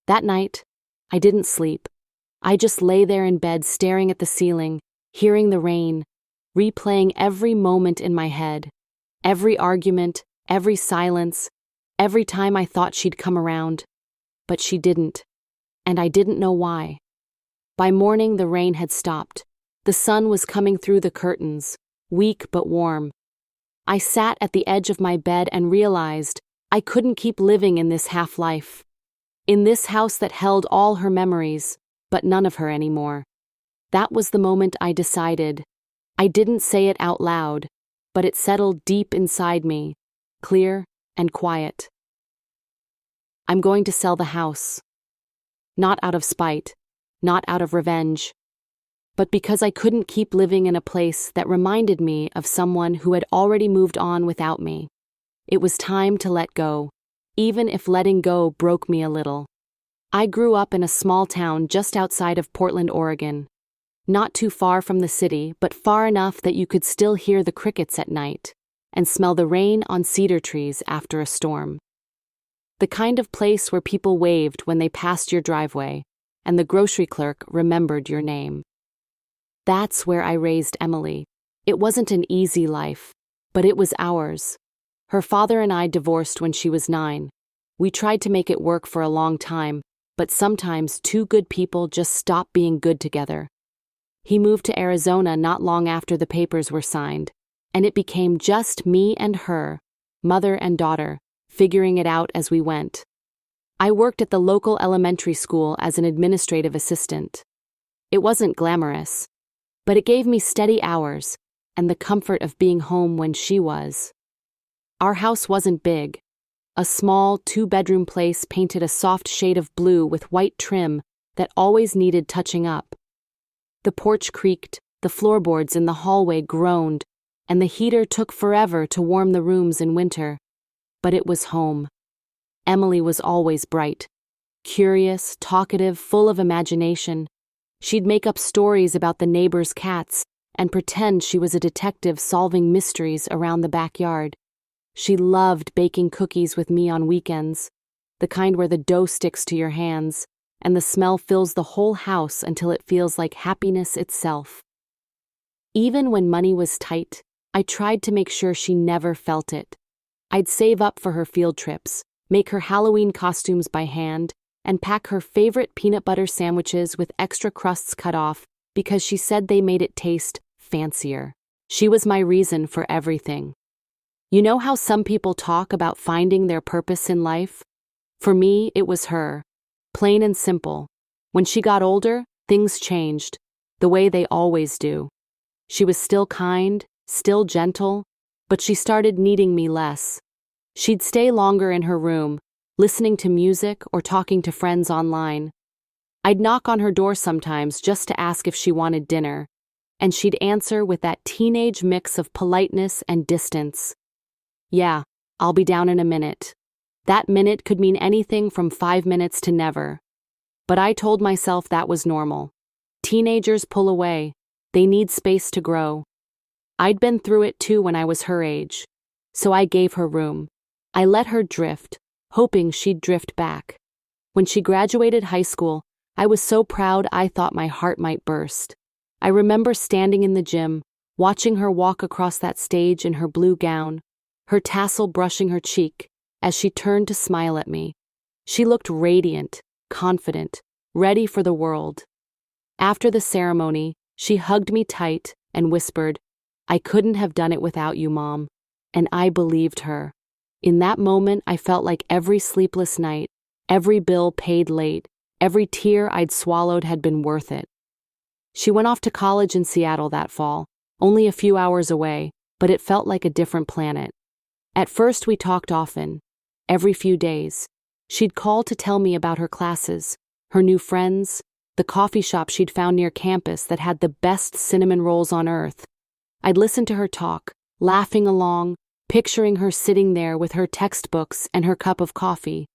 That night, I didn't sleep. I just lay there in bed staring at the ceiling, hearing the rain, replaying every moment in my head. Every argument, every silence, every time I thought she'd come around. But she didn't, and I didn't know why. By morning, the rain had stopped. The sun was coming through the curtains, weak but warm. I sat at the edge of my bed and realized I couldn't keep living in this half-life. In this house that held all her memories, but none of her anymore. That was the moment I decided. I didn't say it out loud, but it settled deep inside me, clear and quiet. I'm going to sell the house. Not out of spite, not out of revenge, but because I couldn't keep living in a place that reminded me of someone who had already moved on without me. It was time to let go, even if letting go broke me a little. I grew up in a small town just outside of Portland, Oregon. Not too far from the city, but far enough that you could still hear the crickets at night and smell the rain on cedar trees after a storm. The kind of place where people waved when they passed your driveway, and the grocery clerk remembered your name. That's where I raised Emily. It wasn't an easy life, but it was ours. Her father and I divorced when she was 9. We tried to make it work for a long time, but sometimes two good people just stop being good together. He moved to Arizona not long after the papers were signed, and it became just me and her, mother and daughter, figuring it out as we went. I worked at the local elementary school as an administrative assistant. It wasn't glamorous, but it gave me steady hours and the comfort of being home when she was. Our house wasn't big. A small 2-bedroom place painted a soft shade of blue with white trim that always needed touching up. The porch creaked, the floorboards in the hallway groaned, and the heater took forever to warm the rooms in winter. But it was home. Emily was always bright, curious, talkative, full of imagination. She'd make up stories about the neighbors' cats and pretend she was a detective solving mysteries around the backyard. She loved baking cookies with me on weekends, the kind where the dough sticks to your hands, and the smell fills the whole house until it feels like happiness itself. Even when money was tight, I tried to make sure she never felt it. I'd save up for her field trips, make her Halloween costumes by hand, and pack her favorite peanut butter sandwiches with extra crusts cut off because she said they made it taste fancier. She was my reason for everything. You know how some people talk about finding their purpose in life? For me, it was her. Plain and simple. When she got older, things changed, the way they always do. She was still kind, still gentle, but she started needing me less. She'd stay longer in her room, listening to music or talking to friends online. I'd knock on her door sometimes just to ask if she wanted dinner, and she'd answer with that teenage mix of politeness and distance. Yeah, I'll be down in a minute. That minute could mean anything from 5 minutes to never. But I told myself that was normal. Teenagers pull away. They need space to grow. I'd been through it too when I was her age. So I gave her room. I let her drift, hoping she'd drift back. When she graduated high school, I was so proud I thought my heart might burst. I remember standing in the gym, watching her walk across that stage in her blue gown, her tassel brushing her cheek, as she turned to smile at me. She looked radiant, confident, ready for the world. After the ceremony, she hugged me tight and whispered, "I couldn't have done it without you, Mom." And I believed her. In that moment, I felt like every sleepless night, every bill paid late, every tear I'd swallowed had been worth it. She went off to college in Seattle that fall, only a few hours away, but it felt like a different planet. At first, we talked often. Every few days, she'd call to tell me about her classes, her new friends, the coffee shop she'd found near campus that had the best cinnamon rolls on earth. I'd listen to her talk, laughing along, picturing her sitting there with her textbooks and her cup of coffee,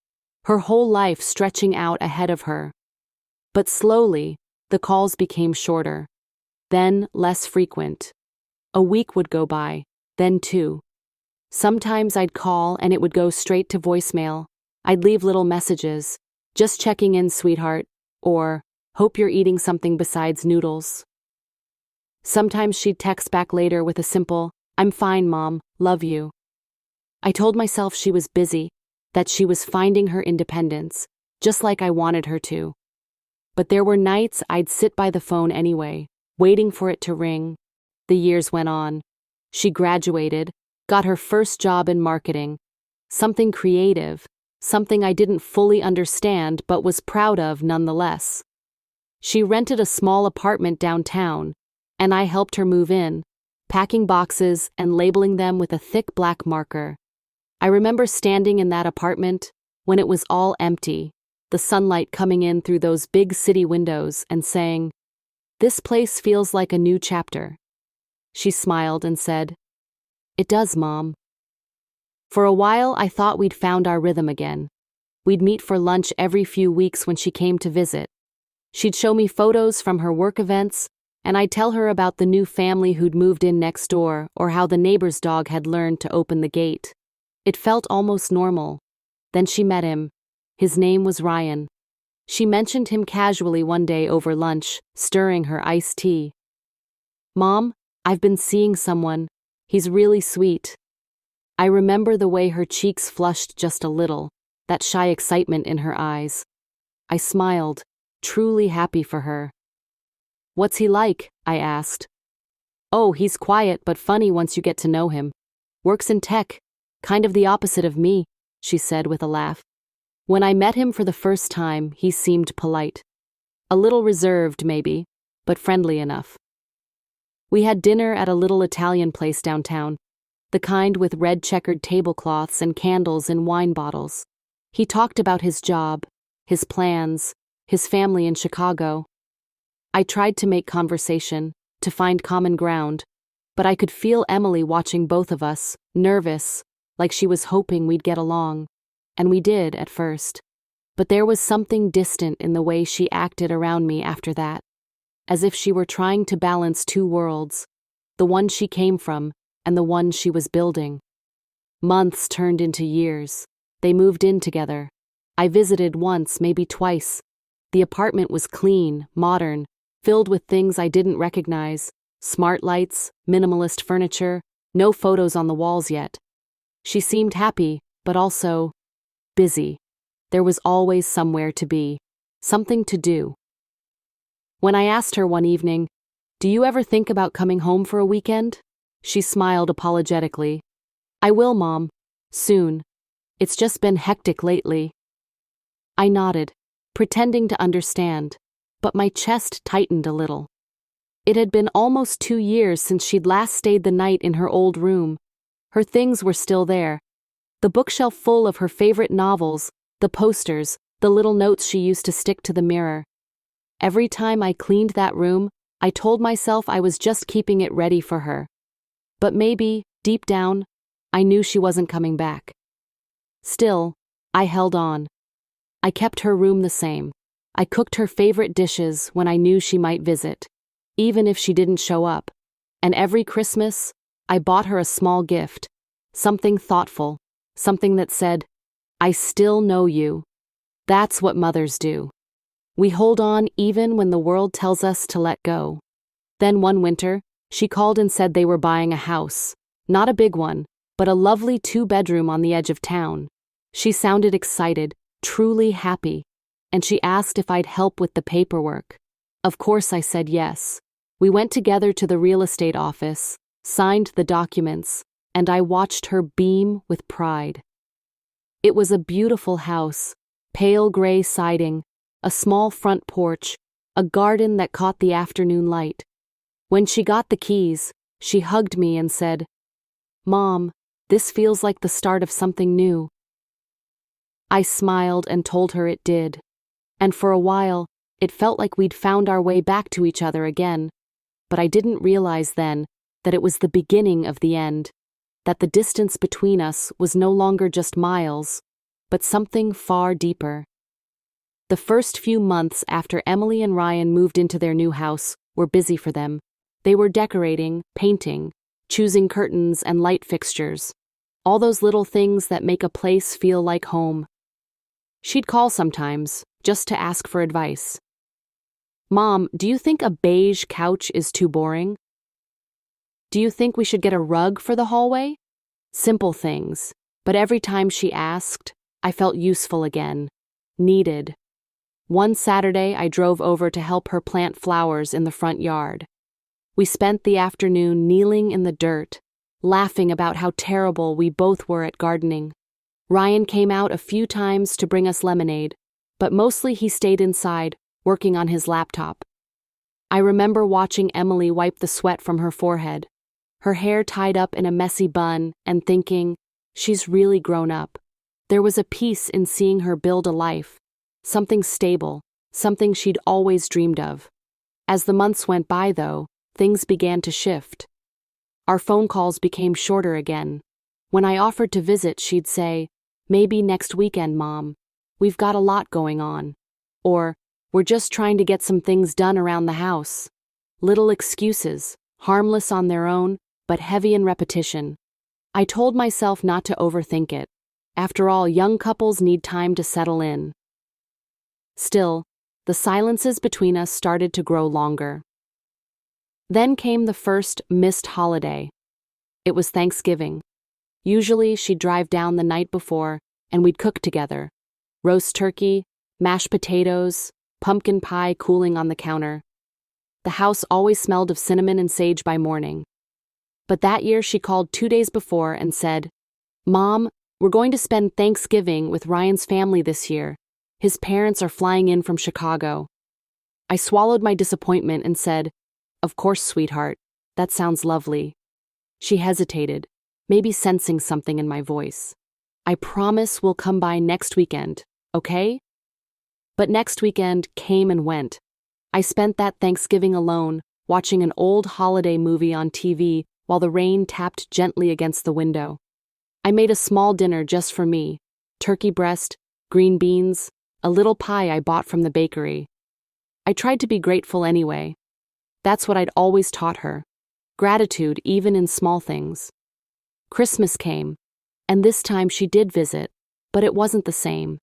her whole life stretching out ahead of her. But slowly, the calls became shorter, then less frequent. A week would go by, then 2. Sometimes I'd call and it would go straight to voicemail. I'd leave little messages, "Just checking in, sweetheart," or "Hope you're eating something besides noodles." Sometimes she'd text back later with a simple, "I'm fine, Mom, love you." I told myself she was busy, that she was finding her independence, just like I wanted her to. But there were nights I'd sit by the phone anyway, waiting for it to ring. The years went on. She graduated, got her first job in marketing, something creative, something I didn't fully understand but was proud of nonetheless. She rented a small apartment downtown, and I helped her move in, packing boxes and labeling them with a thick black marker. I remember standing in that apartment when it was all empty, the sunlight coming in through those big city windows, and saying, "This place feels like a new chapter." She smiled and said, "It does, Mom." For a while, I thought we'd found our rhythm again. We'd meet for lunch every few weeks when she came to visit. She'd show me photos from her work events, and I'd tell her about the new family who'd moved in next door or how the neighbor's dog had learned to open the gate. It felt almost normal. Then she met him. His name was Ryan. She mentioned him casually one day over lunch, stirring her iced tea. "Mom, I've been seeing someone. He's really sweet." I remember the way her cheeks flushed just a little, that shy excitement in her eyes. I smiled, truly happy for her. "What's he like?" I asked. "Oh, he's quiet but funny once you get to know him. Works in tech, kind of the opposite of me," she said with a laugh. When I met him for the first time, he seemed polite. A little reserved, maybe, but friendly enough. We had dinner at a little Italian place downtown, the kind with red checkered tablecloths and candles in wine bottles. He talked about his job, his plans, his family in Chicago. I tried to make conversation, to find common ground, but I could feel Emily watching both of us, nervous, like she was hoping we'd get along. And we did at first. But there was something distant in the way she acted around me after that, as if she were trying to balance two worlds, the one she came from and the one she was building. Months turned into years. They moved in together. I visited once, maybe twice. The apartment was clean, modern, filled with things I didn't recognize: smart lights, minimalist furniture, no photos on the walls yet. She seemed happy, but also busy. There was always somewhere to be, something to do. When I asked her one evening, "Do you ever think about coming home for a weekend?" she smiled apologetically. "I will, Mom. Soon. It's just been hectic lately." I nodded, pretending to understand, but my chest tightened a little. It had been almost 2 years since she'd last stayed the night in her old room. Her things were still there. The bookshelf full of her favorite novels, the posters, the little notes she used to stick to the mirror. Every time I cleaned that room, I told myself I was just keeping it ready for her. But maybe, deep down, I knew she wasn't coming back. Still, I held on. I kept her room the same. I cooked her favorite dishes when I knew she might visit, even if she didn't show up. And every Christmas, I bought her a small gift, something thoughtful, something that said, "I still know you." That's what mothers do. We hold on even when the world tells us to let go. Then one winter, she called and said they were buying a house. Not a big one, but a lovely 2-bedroom on the edge of town. She sounded excited, truly happy, and she asked if I'd help with the paperwork. Of course I said yes. We went together to the real estate office, signed the documents, and I watched her beam with pride. It was a beautiful house, pale gray siding, a small front porch, a garden that caught the afternoon light. When she got the keys, she hugged me and said, "Mom, this feels like the start of something new." I smiled and told her it did. And for a while, it felt like we'd found our way back to each other again. But I didn't realize then that it was the beginning of the end, that the distance between us was no longer just miles, but something far deeper. The first few months after Emily and Ryan moved into their new house were busy for them. They were decorating, painting, choosing curtains and light fixtures, all those little things that make a place feel like home. She'd call sometimes, just to ask for advice. Mom, do you think a beige couch is too boring? Do you think we should get a rug for the hallway? Simple things, but every time she asked, I felt useful again, needed. One Saturday, I drove over to help her plant flowers in the front yard. We spent the afternoon kneeling in the dirt, laughing about how terrible we both were at gardening. Ryan came out a few times to bring us lemonade, but mostly he stayed inside, working on his laptop. I remember watching Emily wipe the sweat from her forehead, her hair tied up in a messy bun, and thinking, she's really grown up. There was a peace in seeing her build a life, something stable, something she'd always dreamed of. As the months went by, though, things began to shift. Our phone calls became shorter again. When I offered to visit, she'd say, "Maybe next weekend, Mom. We've got a lot going on." Or, "We're just trying to get some things done around the house." Little excuses, harmless on their own, but heavy in repetition. I told myself not to overthink it. After all, young couples need time to settle in. Still, the silences between us started to grow longer. Then came the first missed holiday. It was Thanksgiving. Usually, she'd drive down the night before, and we'd cook together. Roast turkey, mashed potatoes, pumpkin pie cooling on the counter. The house always smelled of cinnamon and sage by morning. But that year she called 2 days before and said, "Mom, we're going to spend Thanksgiving with Ryan's family this year. His parents are flying in from Chicago." I swallowed my disappointment and said, "Of course, sweetheart. That sounds lovely." She hesitated, maybe sensing something in my voice. "I promise we'll come by next weekend, okay?" But next weekend came and went. I spent that Thanksgiving alone, watching an old holiday movie on TV while the rain tapped gently against the window. I made a small dinner just for me: turkey breast, green beans, a little pie I bought from the bakery. I tried to be grateful anyway. That's what I'd always taught her. Gratitude even in small things. Christmas came, and this time she did visit, but it wasn't the same.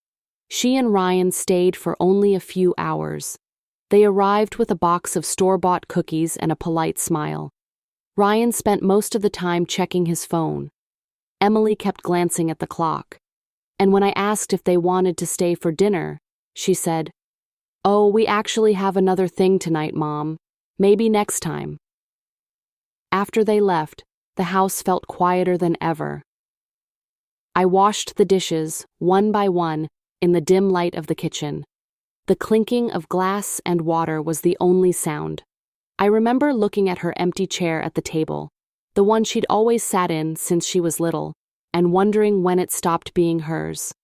She and Ryan stayed for only a few hours. They arrived with a box of store-bought cookies and a polite smile. Ryan spent most of the time checking his phone. Emily kept glancing at the clock. And when I asked if they wanted to stay for dinner, she said, "Oh, we actually have another thing tonight, Mom. Maybe next time." After they left, the house felt quieter than ever. I washed the dishes, one by one, in the dim light of the kitchen. The clinking of glass and water was the only sound. I remember looking at her empty chair at the table, the one she'd always sat in since she was little, and wondering when it stopped being hers.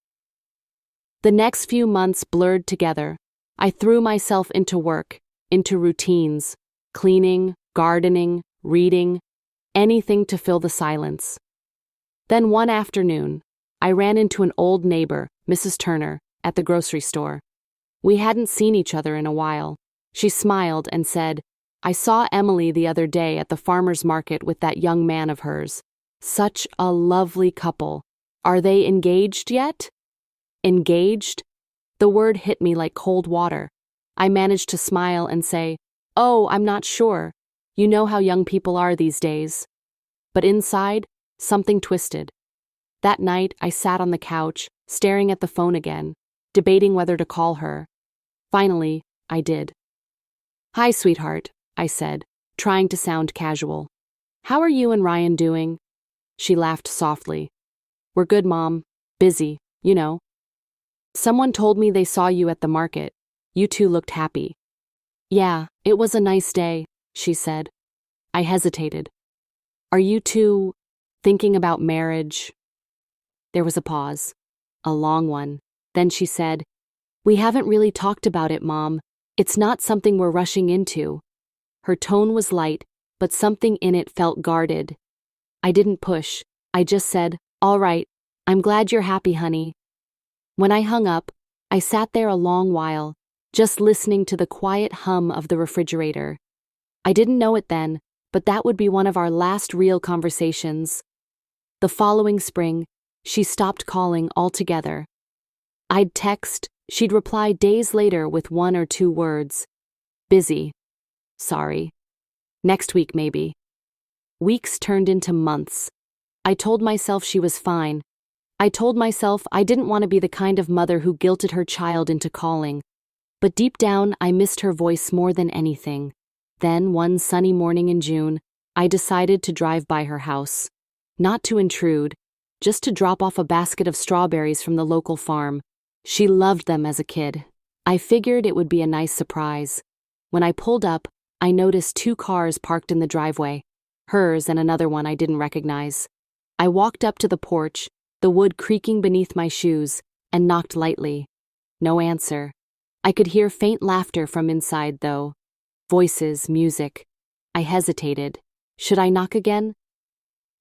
The next few months blurred together. I threw myself into work, into routines, cleaning, gardening, reading, anything to fill the silence. Then one afternoon, I ran into an old neighbor, Mrs. Turner, at the grocery store. We hadn't seen each other in a while. She smiled and said, "I saw Emily the other day at the farmer's market with that young man of hers. Such a lovely couple. Are they engaged yet?" Engaged? The word hit me like cold water. I managed to smile and say, "Oh, I'm not sure. You know how young people are these days." But inside, something twisted. That night, I sat on the couch, staring at the phone again, debating whether to call her. Finally, I did. "Hi, sweetheart," I said, trying to sound casual. "How are you and Ryan doing?" She laughed softly. "We're good, Mom. Busy, you know." "Someone told me they saw you at the market. You two looked happy." "Yeah, it was a nice day," she said. I hesitated. "Are you two thinking about marriage?" There was a pause, a long one. Then she said, "We haven't really talked about it, Mom. It's not something we're rushing into." Her tone was light, but something in it felt guarded. I didn't push. I just said, "All right, I'm glad you're happy, honey." When I hung up, I sat there a long while, just listening to the quiet hum of the refrigerator. I didn't know it then, but that would be one of our last real conversations. The following spring, she stopped calling altogether. I'd text, she'd reply days later with 1 or 2 words. Busy. Sorry. Next week maybe. Weeks turned into months. I told myself she was fine. I told myself I didn't want to be the kind of mother who guilted her child into calling. But deep down, I missed her voice more than anything. Then, one sunny morning in June, I decided to drive by her house. Not to intrude, just to drop off a basket of strawberries from the local farm. She loved them as a kid. I figured it would be a nice surprise. When I pulled up, I noticed 2 cars parked in the driveway, hers and another one I didn't recognize. I walked up to the porch, the wood creaking beneath my shoes, and knocked lightly. No answer. I could hear faint laughter from inside, though. Voices, music. I hesitated. Should I knock again?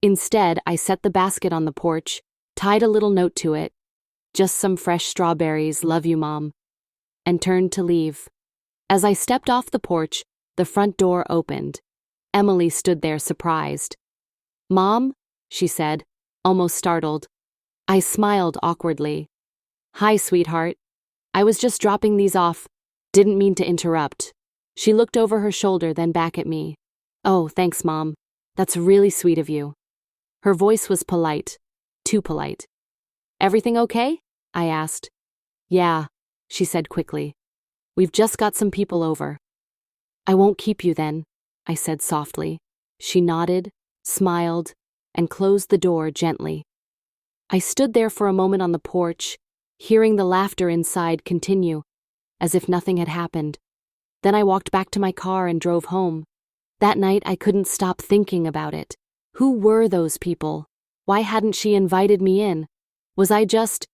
Instead, I set the basket on the porch, tied a little note to it. Just some fresh strawberries, love you, Mom. And turned to leave. As I stepped off the porch, the front door opened. Emily stood there surprised. Mom? She said, almost startled. I smiled awkwardly. Hi, sweetheart. I was just dropping these off. Didn't mean to interrupt. She looked over her shoulder, then back at me. Oh, thanks, Mom. That's really sweet of you. Her voice was polite. Too polite. Everything okay? I asked. Yeah, she said quickly. We've just got some people over. I won't keep you then, I said softly. She nodded, smiled, and closed the door gently. I stood there for a moment on the porch, hearing the laughter inside continue, as if nothing had happened. Then I walked back to my car and drove home. That night I couldn't stop thinking about it. Who were those people? Why hadn't she invited me in? Was I just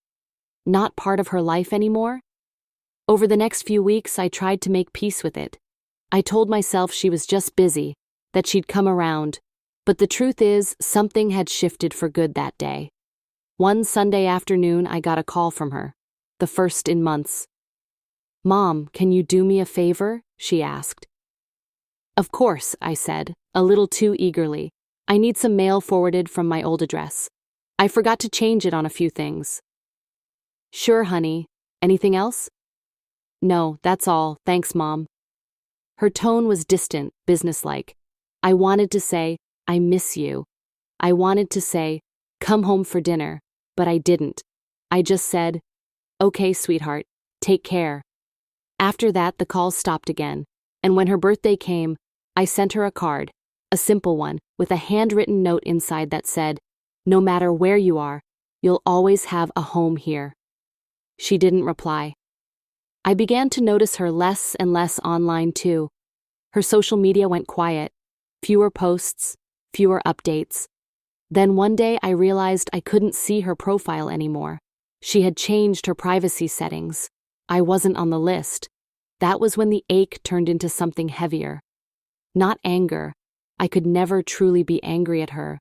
not part of her life anymore? Over the next few weeks, I tried to make peace with it. I told myself she was just busy, that she'd come around. But the truth is, something had shifted for good that day. One Sunday afternoon, I got a call from her, the first in months. Mom, can you do me a favor? She asked. Of course, I said, a little too eagerly. I need some mail forwarded from my old address. I forgot to change it on a few things. Sure, honey. Anything else? No, that's all. Thanks, Mom. Her tone was distant, businesslike. I wanted to say, I miss you. I wanted to say, come home for dinner, but I didn't. I just said, okay, sweetheart, take care. After that, the calls stopped again, and when her birthday came, I sent her a card, a simple one, with a handwritten note inside that said, no matter where you are, you'll always have a home here. She didn't reply. I began to notice her less and less online too. Her social media went quiet, fewer posts, fewer updates. Then one day I realized I couldn't see her profile anymore. She had changed her privacy settings. I wasn't on the list. That was when the ache turned into something heavier. Not anger. I could never truly be angry at her.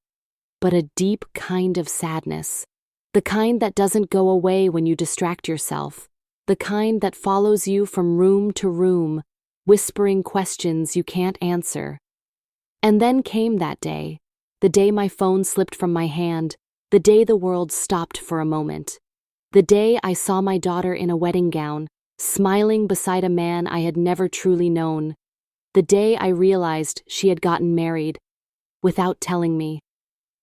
But a deep kind of sadness. The kind that doesn't go away when you distract yourself. The kind that follows you from room to room, whispering questions you can't answer. And then came that day. The day my phone slipped from my hand. The day the world stopped for a moment. The day I saw my daughter in a wedding gown, smiling beside a man I had never truly known. The day I realized she had gotten married, without telling me.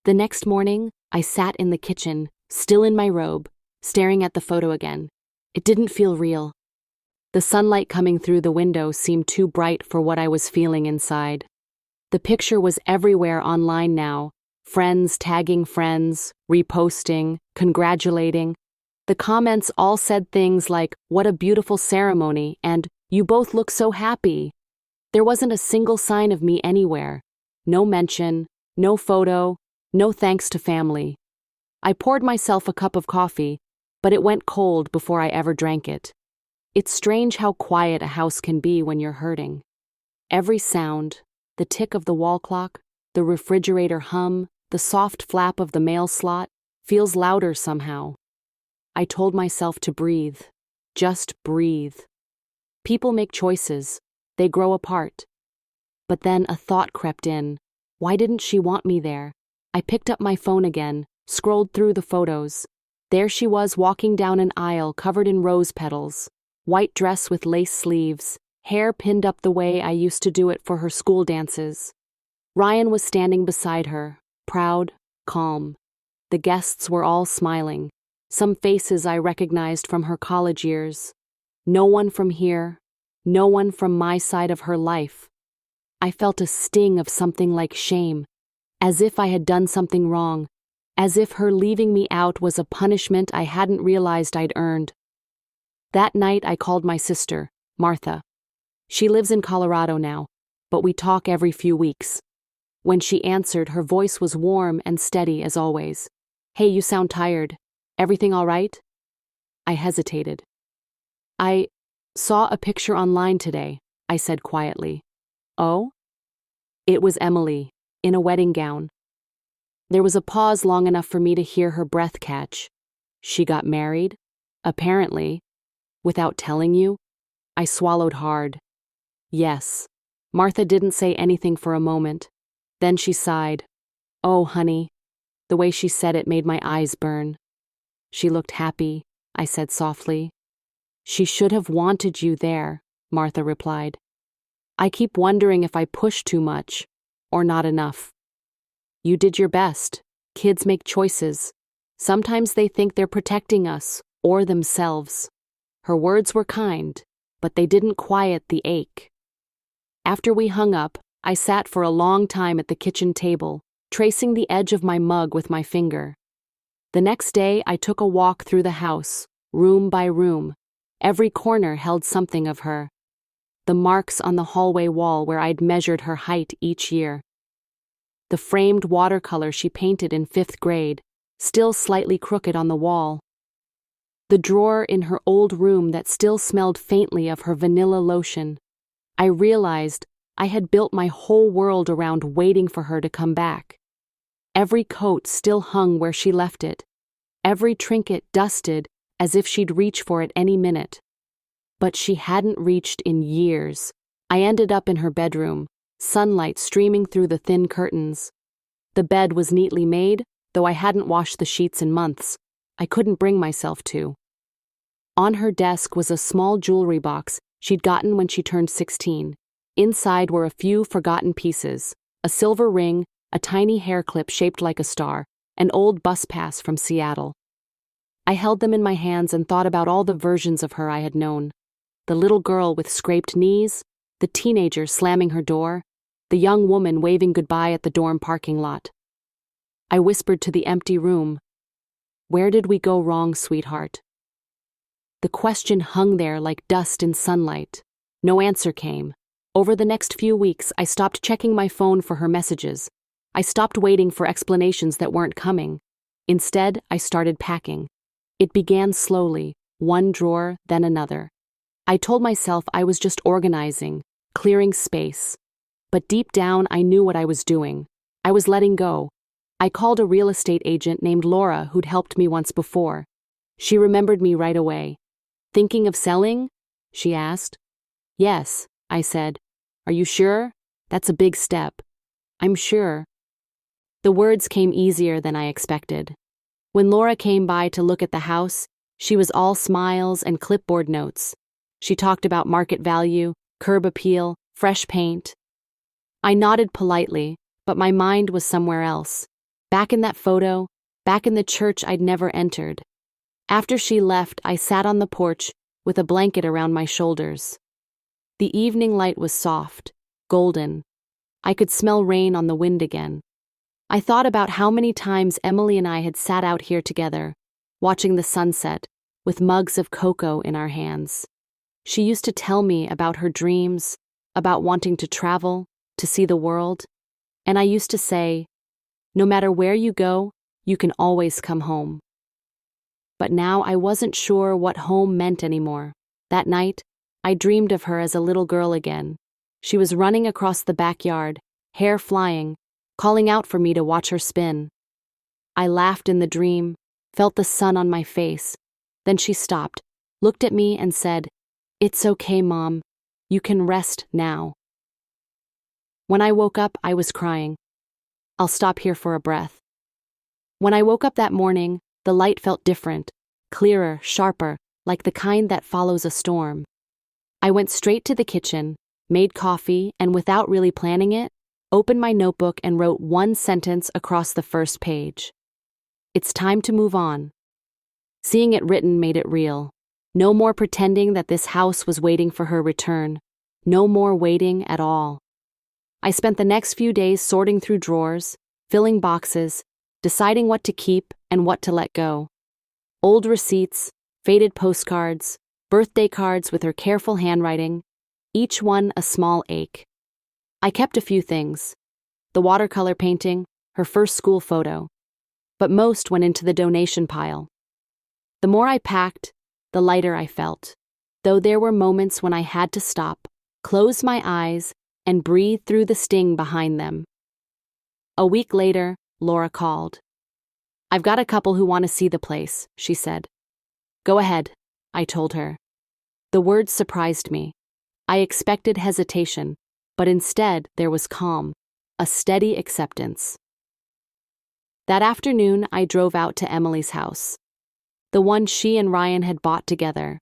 The next morning, I sat in the kitchen, still in my robe, staring at the photo again. It didn't feel real. The sunlight coming through the window seemed too bright for what I was feeling inside. The picture was everywhere online now, friends tagging friends, reposting, congratulating. The comments all said things like, "What a beautiful ceremony," and "You both look so happy." There wasn't a single sign of me anywhere. No mention, no photo, no thanks to family. I poured myself a cup of coffee, but it went cold before I ever drank it. It's strange how quiet a house can be when you're hurting. Every sound, the tick of the wall clock, the refrigerator hum, the soft flap of the mail slot, feels louder somehow. I told myself to breathe. Just breathe. People make choices. They grow apart. But then a thought crept in. Why didn't she want me there? I picked up my phone again, scrolled through the photos. There she was walking down an aisle covered in rose petals, white dress with lace sleeves, hair pinned up the way I used to do it for her school dances. Ryan was standing beside her, proud, calm. The guests were all smiling, some faces I recognized from her college years. No one from here, no one from my side of her life. I felt a sting of something like shame, as if I had done something wrong, as if her leaving me out was a punishment I hadn't realized I'd earned. That night I called my sister, Martha. She lives in Colorado now, but we talk every few weeks. When she answered, her voice was warm and steady as always. "Hey, you sound tired. Everything all right?" I hesitated. "I saw a picture online today," I said quietly. "Oh?" It was Emily, in a wedding gown. There was a pause long enough for me to hear her breath catch. "She got married? Apparently. Without telling you?" I swallowed hard. "Yes." Martha didn't say anything for a moment. Then she sighed. "Oh, honey." The way she said it made my eyes burn. "She looked happy," I said softly. "She should have wanted you there," Martha replied. "I keep wondering if I pushed too much, or not enough." "You did your best. Kids make choices. Sometimes they think they're protecting us, or themselves." Her words were kind, but they didn't quiet the ache. After we hung up, I sat for a long time at the kitchen table, tracing the edge of my mug with my finger. The next day, I took a walk through the house, room by room. Every corner held something of her. The marks on the hallway wall where I'd measured her height each year. The framed watercolor she painted in 5th grade, still slightly crooked on the wall. The drawer in her old room that still smelled faintly of her vanilla lotion. I realized I had built my whole world around waiting for her to come back. Every coat still hung where she left it. Every trinket dusted as if she'd reach for it any minute. But she hadn't reached in years. I ended up in her bedroom, sunlight streaming through the thin curtains. The bed was neatly made, though I hadn't washed the sheets in months. I couldn't bring myself to. On her desk was a small jewelry box she'd gotten when she turned 16. Inside were a few forgotten pieces, a silver ring, a tiny hair clip shaped like a star, an old bus pass from Seattle. I held them in my hands and thought about all the versions of her I had known. The little girl with scraped knees, the teenager slamming her door, the young woman waving goodbye at the dorm parking lot. I whispered to the empty room, "Where did we go wrong, sweetheart?" The question hung there like dust in sunlight. No answer came. Over the next few weeks, I stopped checking my phone for her messages. I stopped waiting for explanations that weren't coming. Instead, I started packing. It began slowly, one drawer, then another. I told myself I was just organizing, clearing space. But deep down, I knew what I was doing. I was letting go. I called a real estate agent named Laura who'd helped me once before. She remembered me right away. "Thinking of selling?" she asked. "Yes," I said. "Are you sure? That's a big step." "I'm sure." The words came easier than I expected. When Laura came by to look at the house, she was all smiles and clipboard notes. She talked about market value, curb appeal, fresh paint. I nodded politely, but my mind was somewhere else. Back in that photo, back in the church I'd never entered. After she left, I sat on the porch with a blanket around my shoulders. The evening light was soft, golden. I could smell rain on the wind again. I thought about how many times Emily and I had sat out here together, watching the sunset, with mugs of cocoa in our hands. She used to tell me about her dreams, about wanting to travel, to see the world, and I used to say, "No matter where you go, you can always come home." But now I wasn't sure what home meant anymore. That night, I dreamed of her as a little girl again. She was running across the backyard, hair flying, calling out for me to watch her spin. I laughed in the dream, felt the sun on my face. Then she stopped, looked at me and said, "It's okay, Mom. You can rest now." When I woke up, I was crying. I'll stop here for a breath. When I woke up that morning, The light felt different, clearer, sharper, like the kind that follows a storm. I went straight to the kitchen, made coffee, and without really planning it, opened my notebook and wrote one sentence across the first page. It's time to move on. Seeing it written made it real. No more pretending that this house was waiting for her return. No more waiting at all. I spent the next few days sorting through drawers, filling boxes, deciding what to keep and what to let go. Old receipts, faded postcards, birthday cards with her careful handwriting, each one a small ache. I kept a few things. The watercolor painting, her first school photo. But most went into the donation pile. The more I packed, the lighter I felt, though there were moments when I had to stop, close my eyes, and breathe through the sting behind them. A week later, Laura called. "I've got a couple who want to see the place," she said. "Go ahead," I told her. The words surprised me. I expected hesitation, but instead there was calm, a steady acceptance. That afternoon, I drove out to Emily's house, the one she and Ryan had bought together.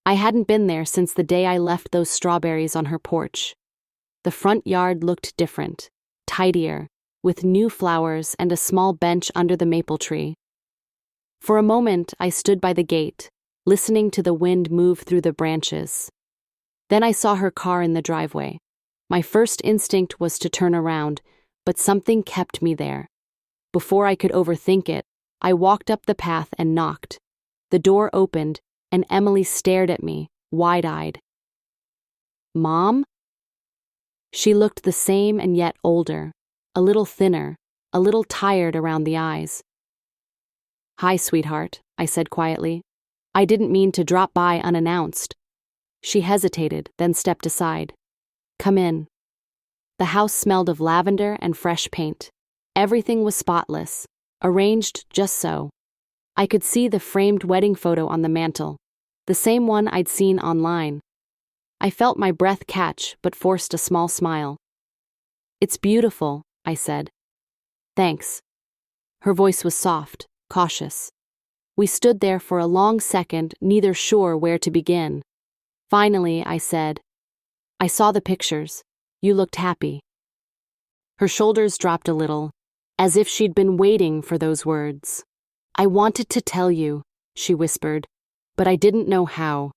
I hadn't been there since the day I left those strawberries on her porch. The front yard looked different, tidier, with new flowers and a small bench under the maple tree. For a moment, I stood by the gate, listening to the wind move through the branches. Then I saw her car in the driveway. My first instinct was to turn around, but something kept me there. Before I could overthink it, I walked up the path and knocked. The door opened, and Emily stared at me, wide-eyed. "Mom?" She looked the same and yet older, a little thinner, a little tired around the eyes. "Hi, sweetheart," I said quietly. "I didn't mean to drop by unannounced." She hesitated, then stepped aside. "Come in." The house smelled of lavender and fresh paint. Everything was spotless, arranged just so. I could see the framed wedding photo on the mantel, the same one I'd seen online. I felt my breath catch, but forced a small smile. "It's beautiful," I said. "Thanks." Her voice was soft, cautious. We stood there for a long second, neither sure where to begin. Finally, I said, "I saw the pictures. You looked happy." Her shoulders dropped a little, as if she'd been waiting for those words. "I wanted to tell you," she whispered, "but I didn't know how.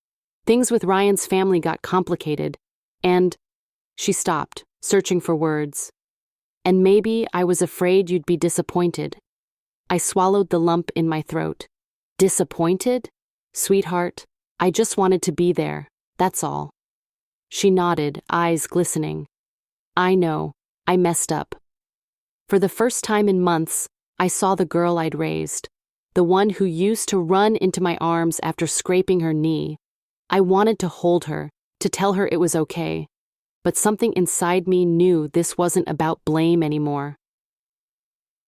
Things with Ryan's family got complicated, and—" She stopped, searching for words. "And maybe I was afraid you'd be disappointed." I swallowed the lump in my throat. "Disappointed? Sweetheart, I just wanted to be there, that's all." She nodded, eyes glistening. "I know, I messed up." For the first time in months, I saw the girl I'd raised, the one who used to run into my arms after scraping her knee. I wanted to hold her, to tell her it was okay, but something inside me knew this wasn't about blame anymore.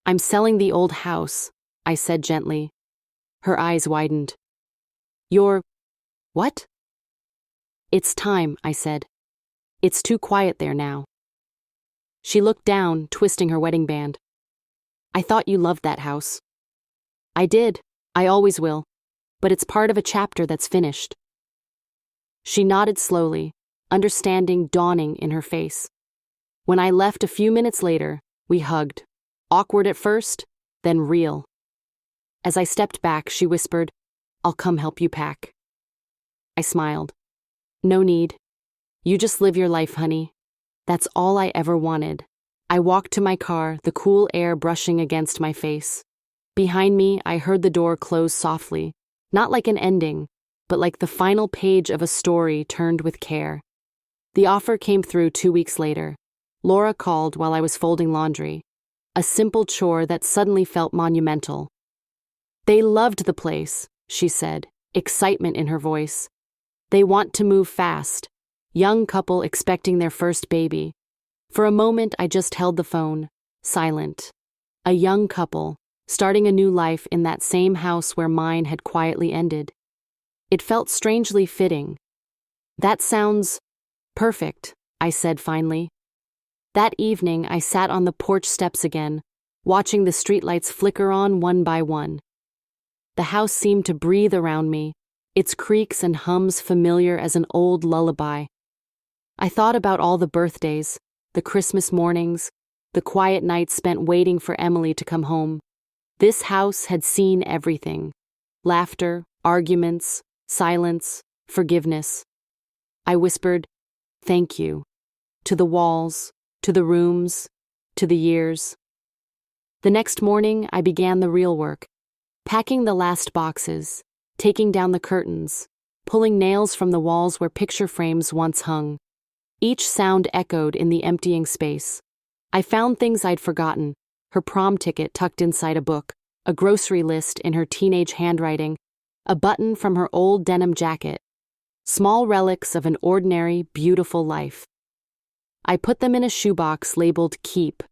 "I'm selling the old house," I said gently. Her eyes widened. "You're... what?" "It's time," I said. "It's too quiet there now." She looked down, twisting her wedding band. "I thought you loved that house." "I did. I always will. But it's part of a chapter that's finished." She nodded slowly, understanding dawning in her face. When I left a few minutes later, we hugged. Awkward at first, then real. As I stepped back, she whispered, "I'll come help you pack." I smiled. "No need. You just live your life, honey." That's all I ever wanted. I walked to my car, the cool air brushing against my face. Behind me, I heard the door close softly, not like an ending, but like the final page of a story turned with care. The offer came through 2 weeks later. Laura called while I was folding laundry, a simple chore that suddenly felt monumental. "They loved the place," she said, excitement in her voice. "They want to move fast. Young couple expecting their first baby." For a moment, I just held the phone, silent. A young couple, starting a new life in that same house where mine had quietly ended. It felt strangely fitting. "That sounds perfect," I said finally. That evening, I sat on the porch steps again, watching the streetlights flicker on one by one. The house seemed to breathe around me, its creaks and hums familiar as an old lullaby. I thought about all the birthdays, the Christmas mornings, the quiet nights spent waiting for Emily to come home. This house had seen everything: laughter, arguments, silence, forgiveness. I whispered, "Thank you," to the walls, to the rooms, to the years. The next morning, I began the real work, packing the last boxes, taking down the curtains, pulling nails from the walls where picture frames once hung. Each sound echoed in the emptying space. I found things I'd forgotten: her prom ticket tucked inside a book, a grocery list in her teenage handwriting, a button from her old denim jacket. Small relics of an ordinary, beautiful life. I put them in a shoebox labeled Keep.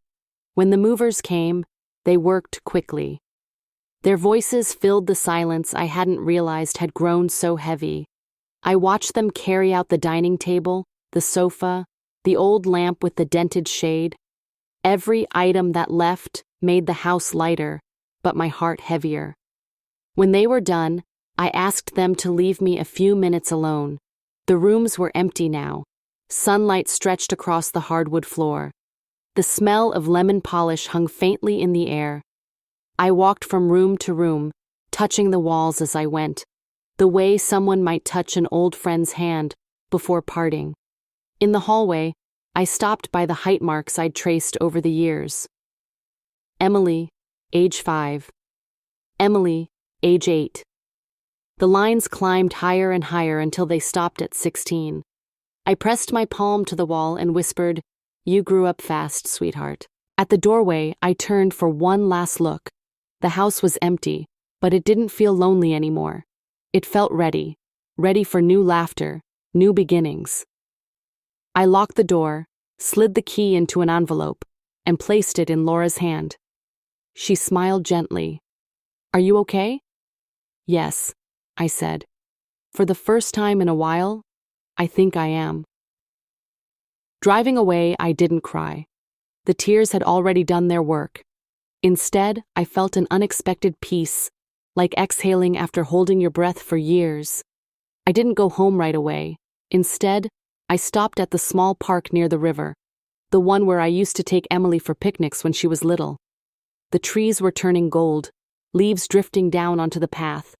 When the movers came, they worked quickly. Their voices filled the silence I hadn't realized had grown so heavy. I watched them carry out the dining table, the sofa, the old lamp with the dented shade. Every item that left made the house lighter, but my heart heavier. When they were done, I asked them to leave me a few minutes alone. The rooms were empty now. Sunlight stretched across the hardwood floor. The smell of lemon polish hung faintly in the air. I walked from room to room, touching the walls as I went, the way someone might touch an old friend's hand before parting. In the hallway, I stopped by the height marks I'd traced over the years. Emily, age 5. Emily, age 8. The lines climbed higher and higher until they stopped at 16. I pressed my palm to the wall and whispered, "You grew up fast, sweetheart." At the doorway, I turned for one last look. The house was empty, but it didn't feel lonely anymore. It felt ready for new laughter, new beginnings. I locked the door, slid the key into an envelope, and placed it in Laura's hand. She smiled gently. "Are you okay?" "Yes," I said. "For the first time in a while, I think I am." Driving away, I didn't cry. The tears had already done their work. Instead, I felt an unexpected peace, like exhaling after holding your breath for years. I didn't go home right away. Instead, I stopped at the small park near the river, the one where I used to take Emily for picnics when she was little. The trees were turning gold, leaves drifting down onto the path.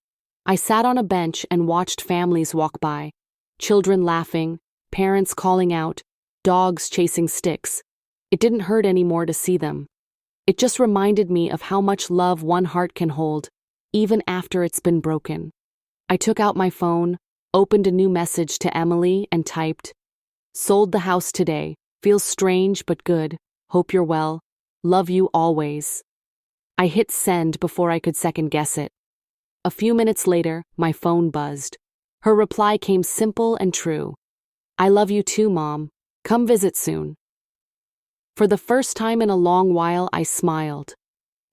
I sat on a bench and watched families walk by, children laughing, parents calling out, dogs chasing sticks. It didn't hurt anymore to see them. It just reminded me of how much love one heart can hold, even after it's been broken. I took out my phone, opened a new message to Emily, and typed, "Sold the house today. Feels strange but good. Hope you're well. Love you always." I hit send before I could second guess it. A few minutes later, my phone buzzed. Her reply came simple and true. "I love you too, Mom. Come visit soon." For the first time in a long while, I smiled.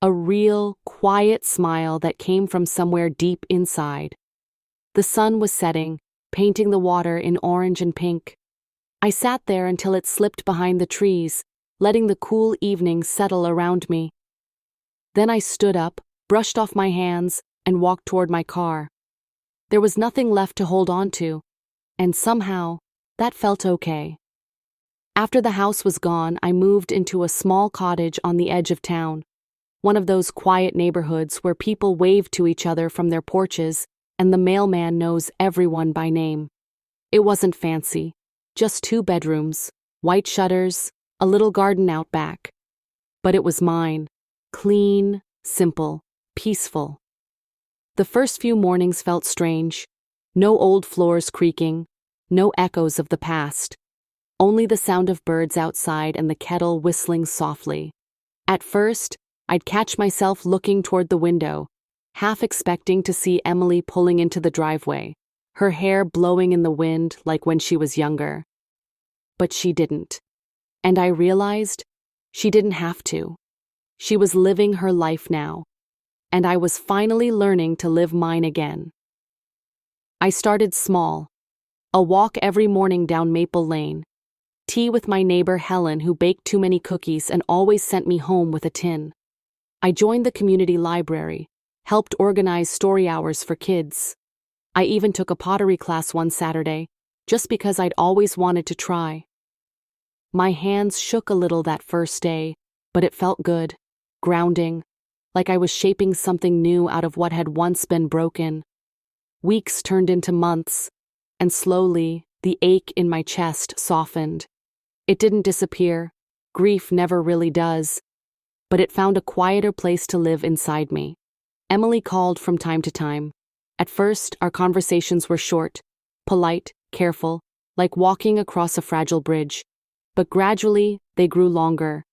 A real, quiet smile that came from somewhere deep inside. The sun was setting, painting the water in orange and pink. I sat there until it slipped behind the trees, letting the cool evening settle around me. Then I stood up, brushed off my hands, and walked toward my car. There was nothing left to hold on to, and somehow, that felt okay. After the house was gone, I moved into a small cottage on the edge of town, one of those quiet neighborhoods where people wave to each other from their porches and the mailman knows everyone by name. It wasn't fancy, just 2 bedrooms, white shutters, a little garden out back. But it was mine, clean, simple, peaceful. The first few mornings felt strange. No old floors creaking, no echoes of the past. Only the sound of birds outside and the kettle whistling softly. At first, I'd catch myself looking toward the window, half expecting to see Emily pulling into the driveway, her hair blowing in the wind like when she was younger. But she didn't. And I realized she didn't have to. She was living her life now, and I was finally learning to live mine again. I started small. A walk every morning down Maple Lane. Tea with my neighbor Helen, who baked too many cookies and always sent me home with a tin. I joined the community library, helped organize story hours for kids. I even took a pottery class one Saturday, just because I'd always wanted to try. My hands shook a little that first day, but it felt good, grounding, like I was shaping something new out of what had once been broken. Weeks turned into months, and slowly, the ache in my chest softened. It didn't disappear. Grief never really does. But it found a quieter place to live inside me. Emily called from time to time. At first, our conversations were short, polite, careful, like walking across a fragile bridge. But gradually, they grew longer.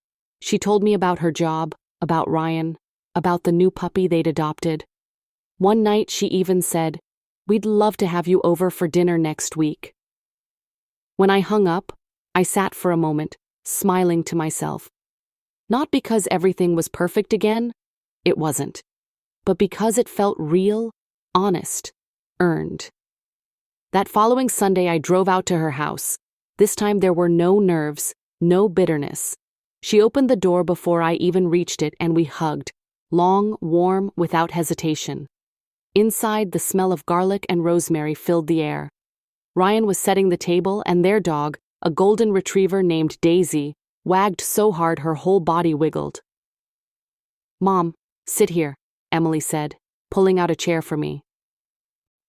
She told me about her job, about Ryan, about the new puppy they'd adopted. One night, she even said, "We'd love to have you over for dinner next week." When I hung up, I sat for a moment, smiling to myself. Not because everything was perfect again, it wasn't, but because it felt real, honest, earned. That following Sunday, I drove out to her house. This time there were no nerves, no bitterness. She opened the door before I even reached it, and we hugged, long, warm, without hesitation. Inside, the smell of garlic and rosemary filled the air. Ryan was setting the table, and their dog, a golden retriever named Daisy, wagged so hard her whole body wiggled. "Mom, sit here," Emily said, pulling out a chair for me.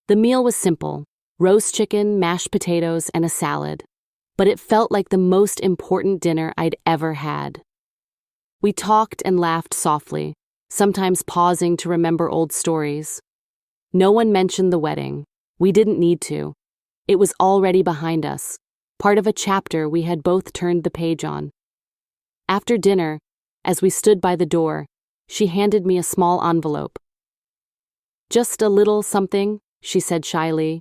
The meal was simple: roast chicken, mashed potatoes, and a salad. But it felt like the most important dinner I'd ever had. We talked and laughed softly, sometimes pausing to remember old stories. No one mentioned the wedding. We didn't need to. It was already behind us, part of a chapter we had both turned the page on. After dinner, as we stood by the door, she handed me a small envelope. "Just a little something," she said shyly.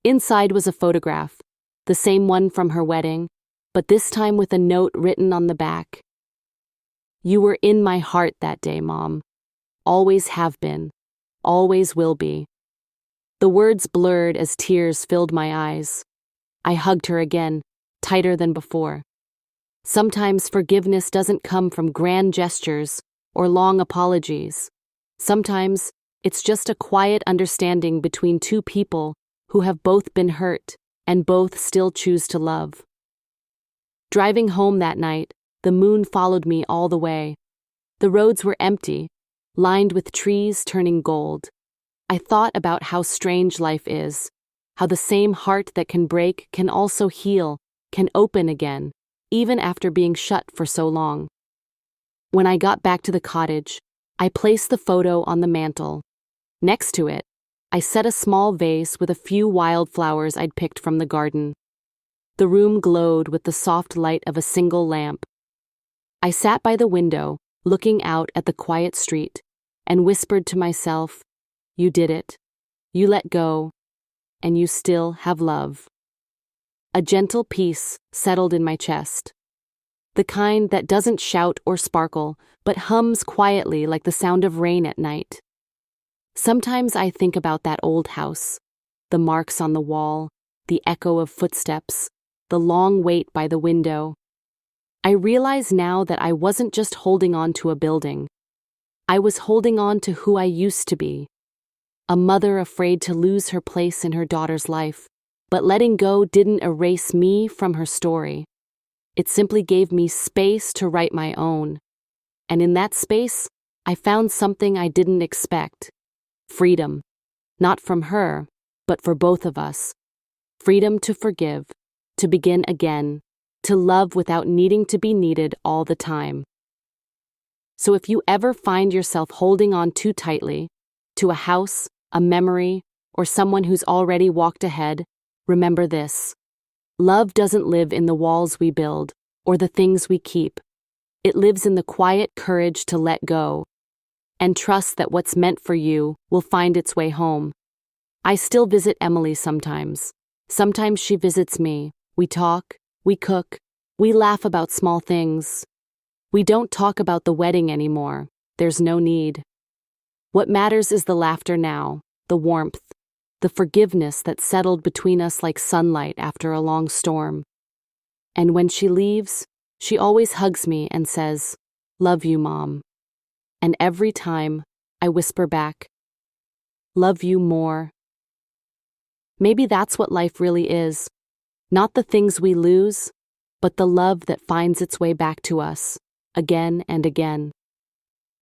Inside was a photograph, the same one from her wedding, but this time with a note written on the back. "You were in my heart that day, Mom. Always have been. Always will be." The words blurred as tears filled my eyes. I hugged her again, tighter than before. Sometimes forgiveness doesn't come from grand gestures or long apologies. Sometimes it's just a quiet understanding between two people who have both been hurt and both still choose to love. Driving home that night, the moon followed me all the way. The roads were empty, lined with trees turning gold. I thought about how strange life is, how the same heart that can break can also heal, can open again, even after being shut for so long. When I got back to the cottage, I placed the photo on the mantel. Next to it, I set a small vase with a few wildflowers I'd picked from the garden. The room glowed with the soft light of a single lamp. I sat by the window, looking out at the quiet street, and whispered to myself, "You did it. You let go, and you still have love." A gentle peace settled in my chest. The kind that doesn't shout or sparkle, but hums quietly like the sound of rain at night. Sometimes I think about that old house, the marks on the wall, the echo of footsteps, the long wait by the window. I realize now that I wasn't just holding on to a building. I was holding on to who I used to be. A mother afraid to lose her place in her daughter's life, but letting go didn't erase me from her story. It simply gave me space to write my own. And in that space, I found something I didn't expect. Freedom. Not from her, but for both of us. Freedom to forgive, to begin again, to love without needing to be needed all the time. So if you ever find yourself holding on too tightly, to a house, a memory, or someone who's already walked ahead, remember this. Love doesn't live in the walls we build, or the things we keep. It lives in the quiet courage to let go, and trust that what's meant for you will find its way home. I still visit Emily sometimes. Sometimes she visits me. We talk, we cook, we laugh about small things. We don't talk about the wedding anymore. There's no need. What matters is the laughter now, the warmth, the forgiveness that settled between us like sunlight after a long storm. And when she leaves, she always hugs me and says, "Love you, Mom." And every time, I whisper back, love you more. Maybe that's what life really is. Not the things we lose, but the love that finds its way back to us, again and again.